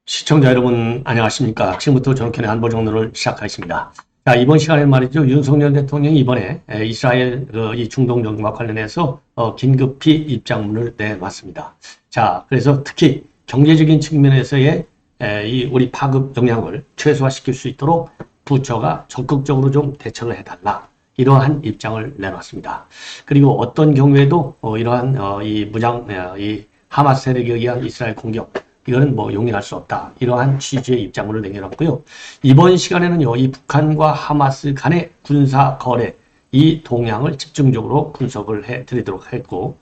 시청자 여러분 안녕하십니까. 지금부터 전국현의 안보정론을 시작하겠습니다. 자, 이번 시간에 말이죠. 윤석열 대통령이 이번에 이스라엘 이 중동 정과 관련해서 긴급히 입장문을 내놨습니다. 자, 그래서 특히 경제적인 측면에서의 이 우리 파급 영향을 최소화시킬 수 있도록 부처가 적극적으로 좀 대처를 해달라. 이러한 입장을 내놨습니다. 그리고 어떤 경우에도 이러한 이 이 하마스 세력에 의한 이스라엘 공격 이거는 용인할 수 없다. 이러한 취지의 입장문을 내놓았고요. 이번 시간에는요, 이 북한과 하마스 간의 군사 거래, 이 동향을 집중적으로 분석을 해 드리도록 했고,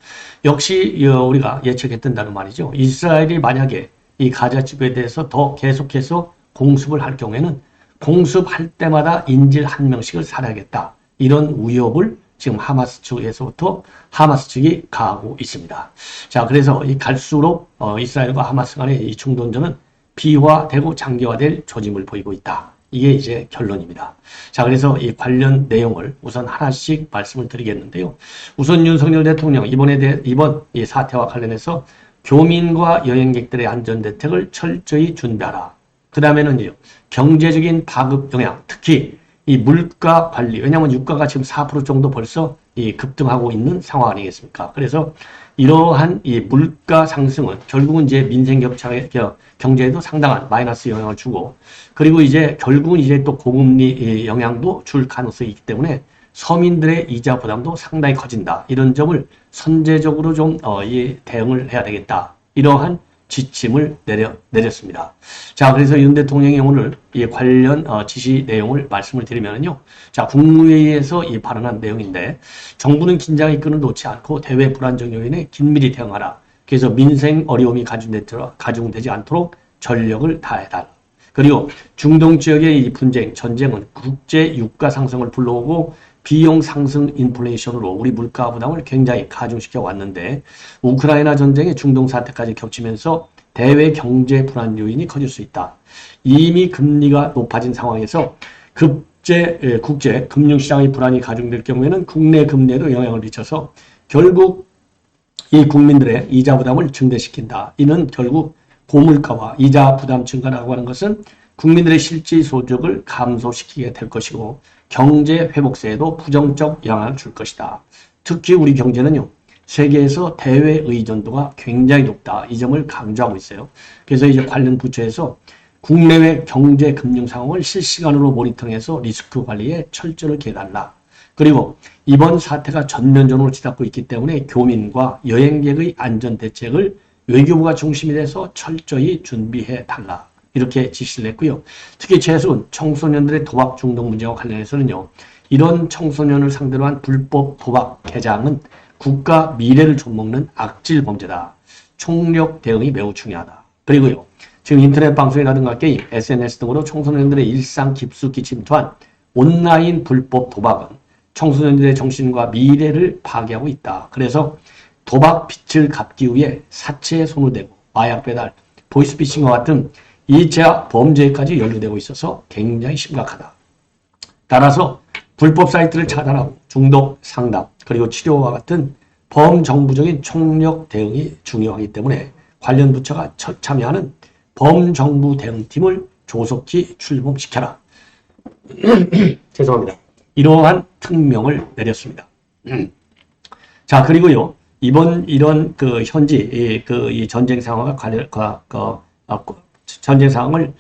역시 우리가 예측했던 다는 말이죠. 이스라엘이 만약에 이 가자 지구에 대해서 더 계속해서 공습을 할 경우에는 공습할 때마다 인질 한 명씩을 살해하겠다. 이런 위협을 지금 하마스 측에서부터 하마스 측이 가하고 있습니다. 자, 그래서 이 갈수록 이스라엘과 하마스 간의 이 충돌전은 비화되고 장기화될 조짐을 보이고 있다. 이게 이제 결론입니다. 자, 그래서 이 관련 내용을 우선 하나씩 말씀을 드리겠는데요. 우선 윤석열 대통령 이번 이 사태와 관련해서 교민과 여행객들의 안전 대책을 철저히 준비하라. 그 다음에는요, 경제적인 파급 영향, 특히 이 물가 관리, 왜냐하면 유가가 지금 4% 정도 벌써 이 급등하고 있는 상황 아니겠습니까? 그래서 이러한 이 물가 상승은 결국은 이제 민생 경제에도 상당한 마이너스 영향을 주고, 그리고 이제 결국은 이제 또 고금리 영향도 줄 가능성이 있기 때문에 서민들의 이자 부담도 상당히 커진다. 이런 점을 선제적으로 좀 이 대응을 해야 되겠다. 이러한 지침을 내렸습니다. 자, 그래서 윤 대통령이 오늘 이 관련 지시 내용을 말씀을 드리면요. 자, 국무회의에서 이 발언한 내용인데, 정부는 긴장의 끈을 놓지 않고 대외 불안정 요인에 긴밀히 대응하라. 그래서 민생 어려움이 가중되지 않도록 전력을 다해달라. 그리고 중동 지역의 이 분쟁, 전쟁은 국제 유가 상승을 불러오고 비용 상승 인플레이션으로 우리 물가 부담을 굉장히 가중시켜 왔는데, 우크라이나 전쟁의 중동 사태까지 겹치면서 대외 경제 불안 요인이 커질 수 있다. 이미 금리가 높아진 상황에서 국제 금융시장의 불안이 가중될 경우에는 국내 금리에도 영향을 미쳐서 결국 이 국민들의 이자 부담을 증대시킨다. 이는 결국 고물가와 이자 부담 증가라고 하는 것은 국민들의 실질 소득을 감소시키게 될 것이고, 경제 회복세에도 부정적 영향을 줄 것이다. 특히 우리 경제는요, 세계에서 대외 의존도가 굉장히 높다. 이 점을 강조하고 있어요. 그래서 이제 관련 부처에서 국내외 경제 금융 상황을 실시간으로 모니터링해서 리스크 관리에 철저를 기해달라. 그리고 이번 사태가 전면전으로 치닫고 있기 때문에 교민과 여행객의 안전 대책을 외교부가 중심이 돼서 철저히 준비해 달라. 이렇게 지시를 했고요. 특히 최소한 청소년들의 도박 중독 문제와 관련해서는요, 이런 청소년을 상대로 한 불법 도박 개장은 국가 미래를 좀먹는 악질 범죄다. 총력 대응이 매우 중요하다. 그리고요, 지금 인터넷 방송이라든가 게임, SNS 등으로 청소년들의 일상 깊숙이 침투한 온라인 불법 도박은 청소년들의 정신과 미래를 파괴하고 있다. 그래서 도박 빚을 갚기 위해 사채에 손을 대고 마약 배달, 보이스피싱과 같은 2차 범죄까지 연루되고 있어서 굉장히 심각하다. 따라서 불법 사이트를 차단하고 중독 상담, 그리고 치료와 같은 범정부적인 총력 대응이 중요하기 때문에 관련 부처가 참여하는 범정부 대응팀을 조속히 출범시켜라. 죄송합니다. 이러한 특명을 내렸습니다. 자, 그리고요, 이런 현지 이 전쟁 상황과 전쟁 상황을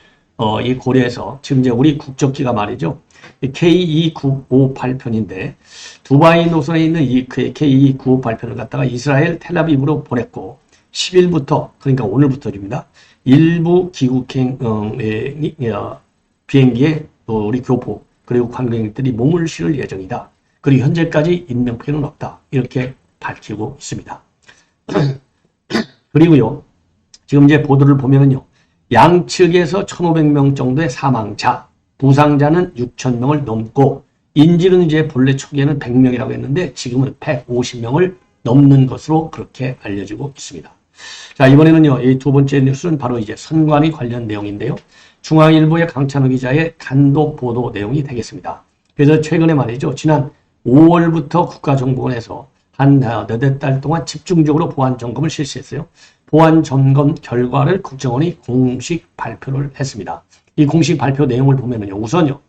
이 고려해서 지금 이제 우리 국적기가 말이죠. K2958편인데 두바이 노선에 있는 이 K2958편을 갖다가 이스라엘 텔아비브로 보냈고 10일부터, 그러니까 오늘부터입니다. 일부 귀국행 비행기에 우리 교포 그리고 관광객들이 몸을 실을 예정이다. 그리고 현재까지 인명피해는 없다. 이렇게 밝히고 있습니다. 그리고요, 지금 이제 보도를 보면은요, 양측에서 1,500명 정도의 사망자, 부상자는 6,000명을 넘고, 인질은 이제 본래 초기에는 100명이라고 했는데 지금은 150명을 넘는 것으로 그렇게 알려지고 있습니다. 자, 이번에는요, 이 두 번째 뉴스는 바로 이제 선관위 관련 내용인데요. 중앙일보의 강찬호 기자의 단독 보도 내용이 되겠습니다. 그래서 최근에 말이죠. 지난 5월부터 국가정보원에서 한 너댓 달 동안 집중적으로 보안 점검을 실시했어요. 보안 점검 결과를 국정원이 공식 발표를 했습니다. 이 공식 발표 내용을 보면은요, 우선요,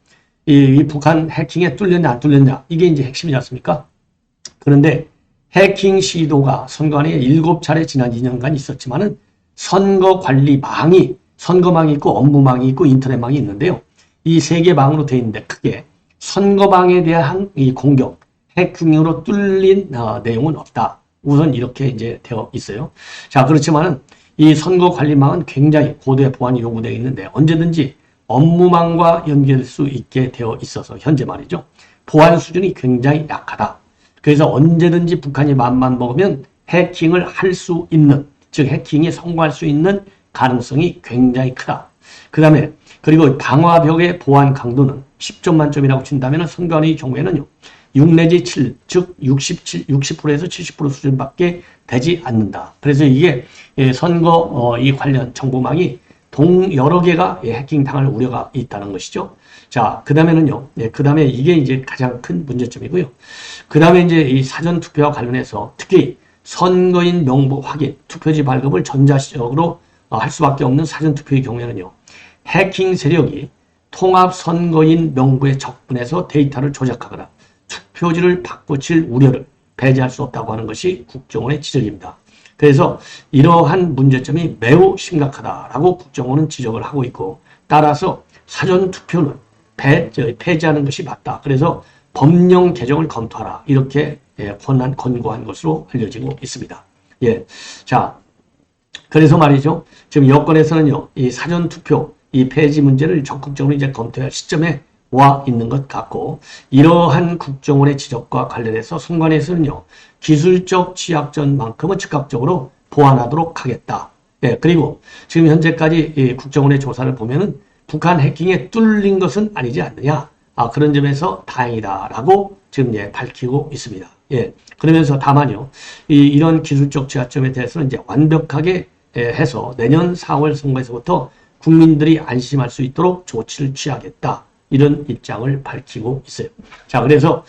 이 북한 해킹에 뚫렸냐 안 뚫렸냐 이게 이제 핵심이지 않습니까? 그런데 해킹 시도가 선관위에 7차례 지난 2년간 있었지만은 선거망이 있고 업무망이 있고 인터넷망이 있는데요. 이 세 개 망으로 되어 있는데 크게 선거망에 대한 이 공격, 해킹으로 뚫린 내용은 없다. 우선 이렇게 이제 되어 있어요. 자, 그렇지만은 이 선거관리망은 굉장히 고도의 보안이 요구되어 있는데 언제든지 업무망과 연결될 수 있게 되어 있어서 현재 말이죠. 보안 수준이 굉장히 약하다. 그래서 언제든지 북한이 맘만 먹으면 해킹을 할 수 있는, 즉 해킹에 성공할 수 있는 가능성이 굉장히 크다. 그다음에 그리고 방화벽의 보안 강도는 10점 만점이라고 친다면 선관위 경우에는요. 6 내지 7, 즉 60%에서 70% 수준밖에 되지 않는다. 그래서 이게 선거 이 관련 정보망이 여러 개가 해킹 당할 우려가 있다는 것이죠. 자, 그 다음에는요. 그 다음에 이게 이제 가장 큰 문제점이고요. 그 다음에 이제 이 사전투표와 관련해서 특히 선거인 명부 확인, 투표지 발급을 전자적으로 할 수밖에 없는 사전투표의 경우에는요. 해킹 세력이 통합 선거인 명부에 접근해서 데이터를 조작하거나 투표지를 바꿔칠 우려를 배제할 수 없다고 하는 것이 국정원의 지적입니다. 그래서 이러한 문제점이 매우 심각하다라고 국정원은 지적을 하고 있고 따라서 사전투표는 폐지하는 것이 맞다. 그래서 법령 개정을 검토하라. 이렇게 권고한 것으로 알려지고 있습니다. 예. 자, 그래서 말이죠. 지금 여권에서는요, 이 사전투표, 이 폐지 문제를 적극적으로 이제 검토할 시점에 와 있는 것 같고, 이러한 국정원의 지적과 관련해서 선관위에서는요, 기술적 취약점만큼은 즉각적으로 보완하도록 하겠다. 예, 그리고 지금 현재까지 이 국정원의 조사를 보면은 북한 해킹에 뚫린 것은 아니지 않느냐. 그런 점에서 다행이다라고 지금 밝히고 있습니다. 예, 그러면서 다만요, 이런 기술적 취약점에 대해서는 이제 완벽하게 해서 내년 4월 선거에서부터 국민들이 안심할 수 있도록 조치를 취하겠다. 이런 입장을 밝히고 있어요. 자, 그래서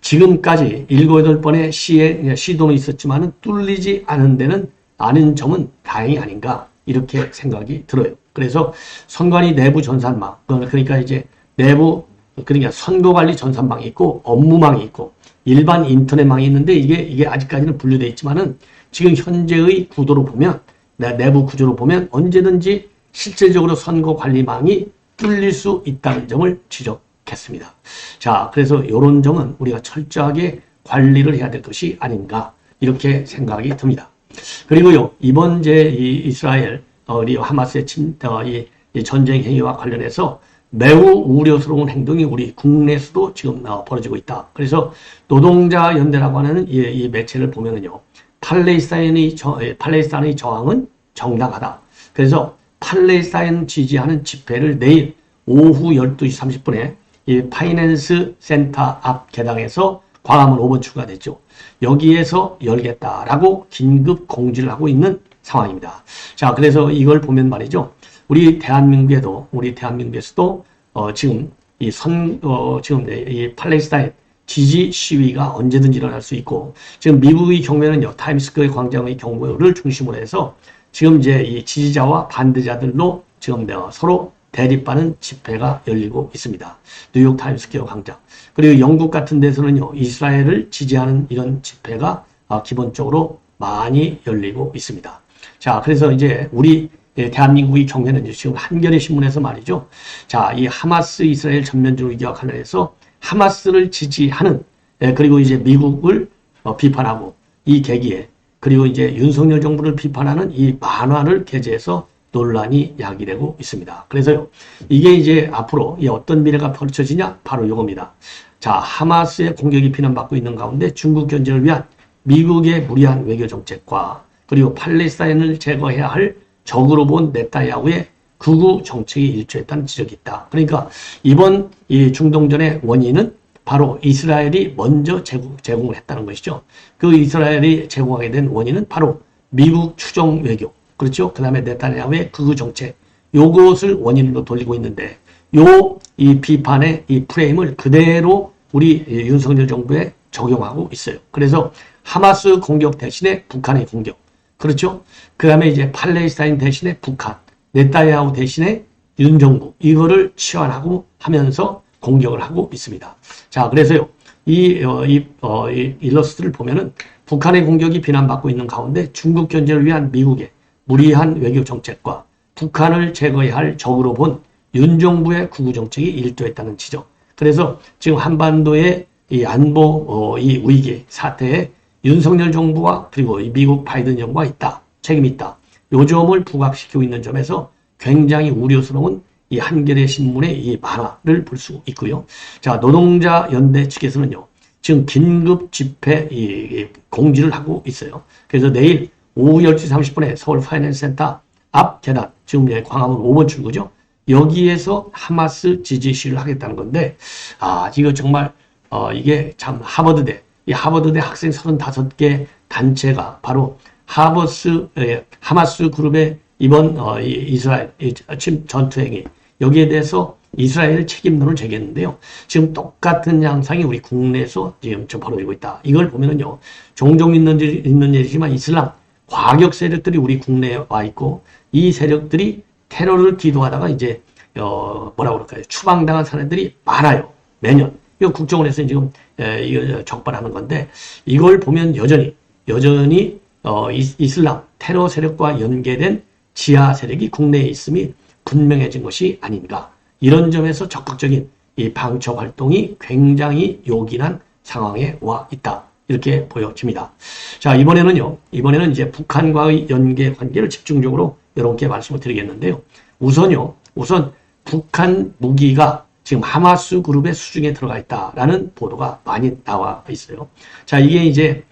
지금까지 7, 8번의 시도는 있었지만은 뚫리지 않은 점은 다행이 아닌가 이렇게 생각이 들어요. 그래서 선관위 내부 전산망, 그러니까 이제 그러니까 선거관리 전산망이 있고 업무망이 있고 일반 인터넷망이 있는데 이게 아직까지는 분류되어 있지만은 지금 현재의 구도로 보면 내부 구조로 보면 언제든지 실질적으로 선거관리망이 뚫릴 수 있다는 점을 지적했습니다. 자, 그래서 이런 점은 우리가 철저하게 관리를 해야 될 것이 아닌가 이렇게 생각이 듭니다. 그리고요, 이번 이 이스라엘 하마스의 이 전쟁 행위와 관련해서 매우 우려스러운 행동이 우리 국내에서도 지금 벌어지고 있다. 그래서 노동자 연대라고 하는 이 매체를 보면은요, 팔레스타인의 저항은 정당하다. 그래서 팔레스타인 지지하는 집회를 내일 오후 12시 30분에 이 파이낸스 센터 앞 개당에서 광화문 5번 추가됐죠. 여기에서 열겠다라고 긴급 공지를 하고 있는 상황입니다. 자, 그래서 이걸 보면 말이죠. 우리 대한민국에서도 지금 이 팔레스타인 지지 시위가 언제든지 일어날 수 있고, 지금 미국의 경우에는요, 타임스퀘어 광장의 경우를 중심으로 해서 지금 이제 이 지지자와 반대자들로 지금 서로 대립하는 집회가 열리고 있습니다. 뉴욕 타임스퀘어 광장. 그리고 영국 같은 데서는요, 이스라엘을 지지하는 이런 집회가 기본적으로 많이 열리고 있습니다. 자, 그래서 이제 우리 대한민국의 경우에는 지금 한겨레 신문에서 말이죠. 자, 이 하마스 이스라엘 전면적 위기와 관련해서 하마스를 지지하는, 그리고 이제 미국을 비판하고 이 계기에, 그리고 이제 윤석열 정부를 비판하는 이 만화를 게재해서 논란이 야기되고 있습니다. 그래서요, 이게 이제 앞으로 어떤 미래가 펼쳐지냐? 바로 이겁니다. 자, 하마스의 공격이 비난받고 있는 가운데 중국 견제를 위한 미국의 무리한 외교 정책과 그리고 팔레스타인을 제거해야 할 적으로 본 네타야후의 극우 정책이 일조했다는 지적이 있다. 그러니까 이번 이 중동전의 원인은 바로 이스라엘이 먼저 제공을 했다는 것이죠. 그 이스라엘이 제공하게 된 원인은 바로 미국 추종 외교, 그렇죠? 그 다음에 네타냐후의 극우 정책, 요것을 원인으로 돌리고 있는데, 이 비판의 이 프레임을 그대로 우리 윤석열 정부에 적용하고 있어요. 그래서 하마스 공격 대신에 북한의 공격, 그렇죠? 그 다음에 이제 팔레스타인 대신에 북한, 네타냐후 대신에 윤 정부, 이거를 치환하고 하면서 공격을 하고 있습니다. 자, 그래서요, 이 일러스트를 보면은 북한의 공격이 비난받고 있는 가운데 중국 견제를 위한 미국의 무리한 외교 정책과 북한을 제거해야 할 적으로 본 윤 정부의 극우 정책이 일조했다는 지적. 그래서 지금 한반도의 이 안보 이 위기 사태에 윤석열 정부와 그리고 이 미국 바이든 정부가 있다. 책임이 있다. 요 점을 부각시키고 있는 점에서 굉장히 우려스러운 이 한겨레 신문의 이 만화를 볼 수 있고요. 자, 노동자 연대 측에서는요, 지금 긴급 집회 공지를 하고 있어요. 그래서 내일 오후 10시 30분에 서울 파이낸스 센터 앞 계단, 지금 이제 광화문 5번 출구죠. 여기에서 하마스 지지 시위를 하겠다는 건데, 이거 정말, 이게 참 이 하버드대 학생 35개 단체가 바로 하마스 그룹의 이번, 이스라엘 전투행위, 여기에 대해서 이스라엘 책임론을 제기했는데요. 지금 똑같은 양상이 우리 국내에서 지금 벌어지고 있다. 이걸 보면은요, 종종 있는 일이지만 이슬람 과격 세력들이 우리 국내에 와 있고, 이 세력들이 테러를 기도하다가 이제 뭐라고 그럴까요? 추방당한 사람들이 많아요. 매년. 이거 국정원에서 지금 이거 적발하는 건데, 이걸 보면 여전히 이슬람 테러 세력과 연계된 지하 세력이 국내에 있음이 분명해진 것이 아닌가. 이런 점에서 적극적인 이 방첩 활동이 굉장히 요긴한 상황에 와 있다. 이렇게 보여집니다. 자, 이번에는 이제 북한과의 연계 관계를 집중적으로 여러분께 말씀을 드리겠는데요. 우선 북한 무기가 지금 하마스 그룹의 수중에 들어가 있다라는 보도가 많이 나와 있어요. 자, 이게 이제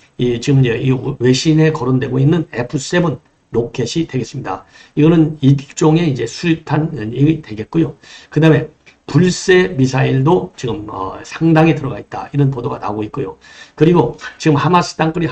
지금 이제 이 외신에 거론되고 있는 F7 로켓이 되겠습니다. 이거는 일종의 이제 수류탄이 되겠고요. 그 다음에 불새 미사일도 지금 상당히 들어가 있다. 이런 보도가 나오고 있고요. 그리고 지금 하마스 땅굴이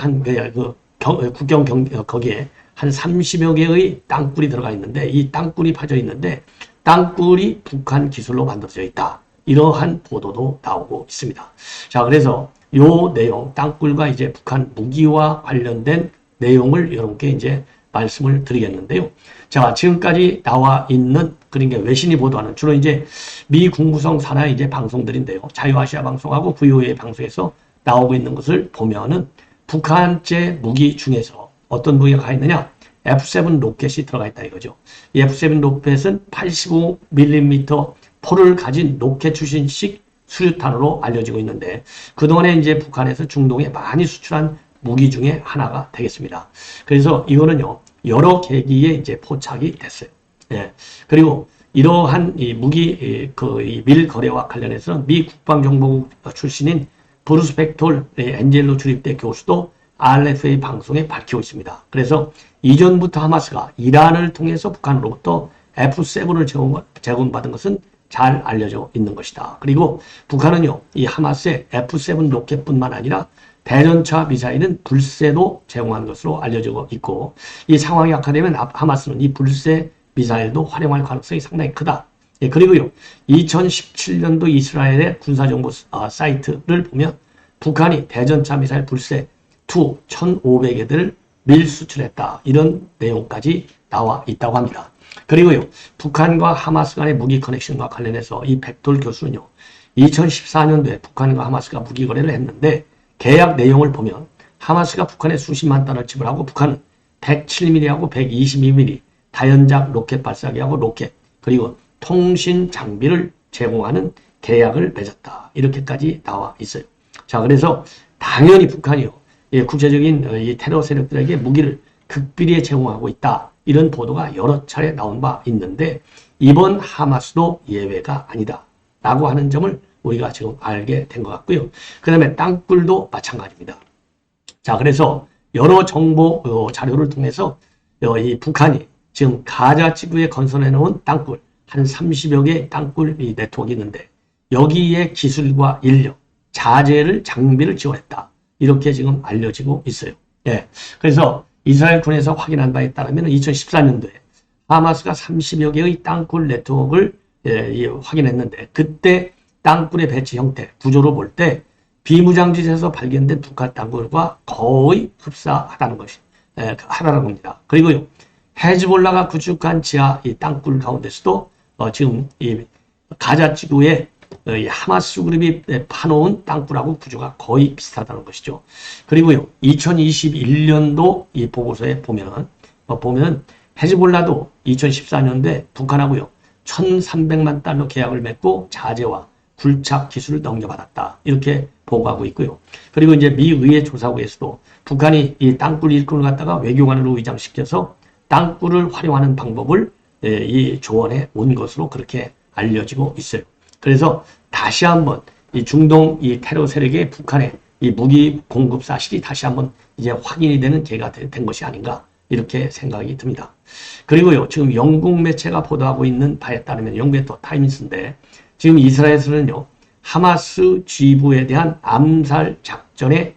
국경 거기에 한 30여 개의 땅굴이 들어가 있는데, 이 땅굴이 파져 있는데 땅굴이 북한 기술로 만들어져 있다. 이러한 보도도 나오고 있습니다. 자, 그래서 요 내용, 땅굴과 이제 북한 무기와 관련된 내용을 여러분께 이제 말씀을 드리겠는데요. 자, 지금까지 나와 있는, 그러니까 외신이 보도하는 주로 이제 미 국무성 산하 이제 방송들인데요. 자유아시아 방송하고 VOA 방송에서 나오고 있는 것을 보면은 북한제 무기 중에서 어떤 무기가 가 있느냐? F7 로켓이 들어가 있다 이거죠. 이 F7 로켓은 85mm 포를 가진 로켓 출신식 수류탄으로 알려지고 있는데, 그동안에 이제 북한에서 중동에 많이 수출한 무기 중에 하나가 되겠습니다. 그래서 이거는요, 여러 계기에 이제 포착이 됐어요. 예. 그리고 이러한 이 무기, 이 밀거래와 관련해서는 미 국방정보국 출신인 브루스 벡톨 엔젤로 주립대 교수도 RFA 방송에 밝히고 있습니다. 그래서 이전부터 하마스가 이란을 통해서 북한으로부터 F7을 제공받은 것은 잘 알려져 있는 것이다. 그리고 북한은요, 이 하마스의 F7 로켓뿐만 아니라 대전차 미사일은 불새도 제공한 것으로 알려지고 있고, 이 상황이 악화되면 하마스는 이 불새 미사일도 활용할 가능성이 상당히 크다. 예, 그리고요, 2017년도 이스라엘의 군사정보 사이트를 보면 북한이 대전차 미사일 불새 1,500개들을 밀수출했다. 이런 내용까지 나와 있다고 합니다. 그리고요, 북한과 하마스 간의 무기 커넥션과 관련해서 이 벡톨 교수는요, 2014년도에 북한과 하마스가 무기 거래를 했는데, 계약 내용을 보면 하마스가 북한에 수십만 달러를 지불하고 북한은 107mm하고 122mm 다연작 로켓 발사기하고 로켓, 그리고 통신 장비를 제공하는 계약을 맺었다. 이렇게까지 나와 있어요. 자, 그래서 당연히 북한이요, 국제적인 이 테러 세력들에게 무기를 극비리에 제공하고 있다. 이런 보도가 여러 차례 나온 바 있는데, 이번 하마스도 예외가 아니다. 라고 하는 점을 우리가 지금 알게 된 것 같고요. 그 다음에 땅굴도 마찬가지입니다. 자, 그래서 여러 정보 자료를 통해서 이 북한이 지금 가자 지구에 건설해 놓은 땅굴, 한 30여 개의 땅굴 네트워크가 있는데, 여기에 기술과 인력, 자재를, 장비를 지원했다. 이렇게 지금 알려지고 있어요. 예. 그래서 이스라엘 군에서 확인한 바에 따르면 2014년도에 하마스가 30여 개의 땅굴 네트워크를 확인했는데 그때 땅굴의 배치 형태, 구조로 볼 때 비무장지대에서 발견된 북한 땅굴과 거의 흡사하다는 것이 하다는 겁니다. 그리고요, 헤즈볼라가 구축한 지하 이 땅굴 가운데서도 지금 이 가자 지구에 하마스 그룹이 파놓은 땅굴하고 구조가 거의 비슷하다는 것이죠. 그리고요, 2021년도 이 보고서에 보면 헤즈볼라도 2014년도에 북한하고요, 1,300만 달러 계약을 맺고 자재와 굴착 기술을 넘겨받았다. 이렇게 보고하고 있고요. 그리고 이제 미 의회 조사국에서도 북한이 이 땅굴 일꾼을 갖다가 외교관으로 위장시켜서 땅굴을 활용하는 방법을 이 조언해 온 것으로 그렇게 알려지고 있어요. 그래서 다시 한번 이 중동 이 테러 세력의 북한의 이 무기 공급 사실이 다시 한번 이제 확인이 되는 계기가 된 것이 아닌가 이렇게 생각이 듭니다. 그리고요, 지금 영국 매체가 보도하고 있는 바에 따르면 영국의 더 타임스인데 지금 이스라엘에서는요, 하마스 지부에 대한 암살 작전에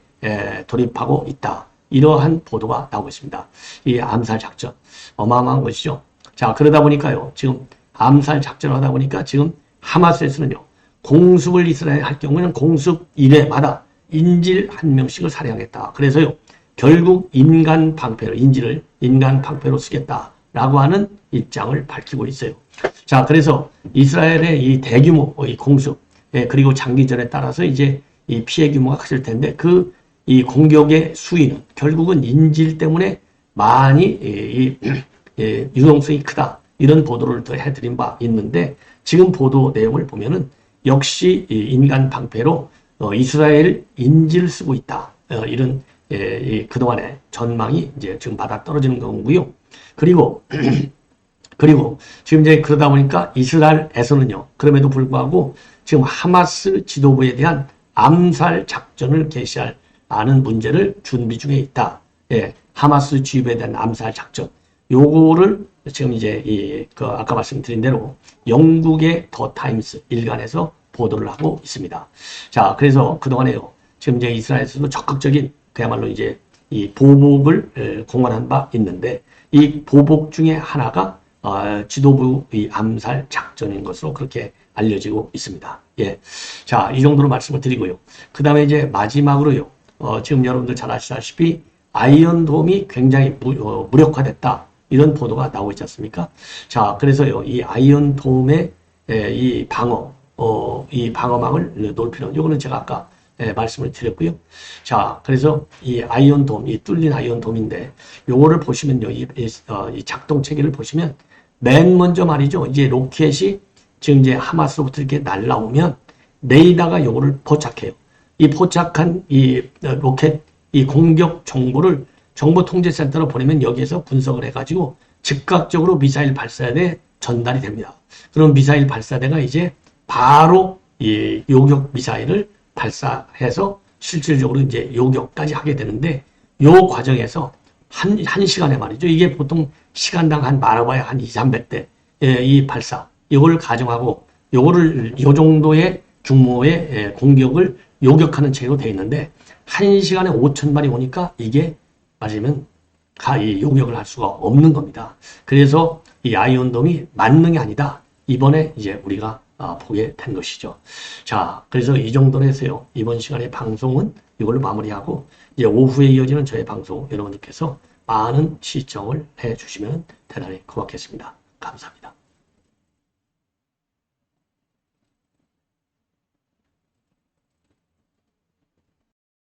돌입하고 있다. 이러한 보도가 나오고 있습니다. 이 암살 작전 어마어마한 것이죠. 자, 그러다 보니까요, 지금 암살 작전을 하다 보니까 지금 하마스에서는요, 공습을 이스라엘 할 경우에는 공습 1회마다 인질 한 명씩을 살해하겠다. 그래서요, 결국 인간 방패로, 인질을 인간 방패로 쓰겠다라고 하는 입장을 밝히고 있어요. 자, 그래서 이스라엘의 이 대규모 이 공습, 그리고 장기전에 따라서 이제 이 피해 규모가 커질 텐데 이 공격의 수위는 결국은 인질 때문에 많이 유동성이 크다. 이런 보도를 더 해드린 바 있는데 지금 보도 내용을 보면은 역시 인간 방패로 이스라엘 인질을 쓰고 있다. 이런 그동안의 전망이 이제 지금 맞아 떨어지는 거고요. 그리고 지금 이제 그러다 보니까 이스라엘에서는요, 그럼에도 불구하고 지금 하마스 지도부에 대한 암살 작전을 개시할 아는 문제를 준비 중에 있다. 하마스 지도부에 대한 암살 작전. 요거를 지금 이제 아까 말씀드린 대로 영국의 더 타임스 일간에서 보도를 하고 있습니다. 자, 그래서 그동안에요, 지금 이제 이스라엘에서도 적극적인 그야말로 이제 이 보복을 공언한 바 있는데 이 보복 중에 하나가 지도부의 암살 작전인 것으로 그렇게 알려지고 있습니다. 예. 자, 이 정도로 말씀을 드리고요. 그 다음에 이제 마지막으로요. 지금 여러분들 잘 아시다시피 아이언돔이 굉장히 무력화됐다. 이런 보도가 나오고 있지 않습니까? 자, 그래서요. 이 아이언돔의 이 방어망을 높이는, 요거는 제가 아까 말씀을 드렸고요. 자, 그래서 이 아이언돔, 이 뚫린 아이언돔인데 요거를 보시면요. 이 작동 체계를 보시면 맨 먼저 말이죠. 이제 로켓이 지금 이제 하마스로부터 이렇게 날라오면 레이더가 요거를 포착해요. 이 포착한 이 로켓 이 공격 정보를 정보통제센터로 보내면 여기에서 분석을 해가지고 즉각적으로 미사일 발사대에 전달이 됩니다. 그럼 미사일 발사대가 이제 바로 이 요격 미사일을 발사해서 실질적으로 이제 요격까지 하게 되는데 요 과정에서 한 시간에 말이죠. 이게 보통 시간당 한 말아봐야 한 200~300대 이 발사 이걸 가정하고 요거를 요 정도의 규모의 공격을 요격하는 체계로 되어 있는데 1시간에 5,000발이 오니까 이게 맞으면 이 요격을 할 수가 없는 겁니다. 그래서 이 아이언돔이 만능이 아니다. 이번에 이제 우리가 보게 된 것이죠. 자, 그래서 이 정도로 해서요. 이번 시간의 방송은 이걸로 마무리하고 이제 오후에 이어지는 저의 방송 여러분들께서 많은 시청을 해주시면 대단히 고맙겠습니다. 감사합니다.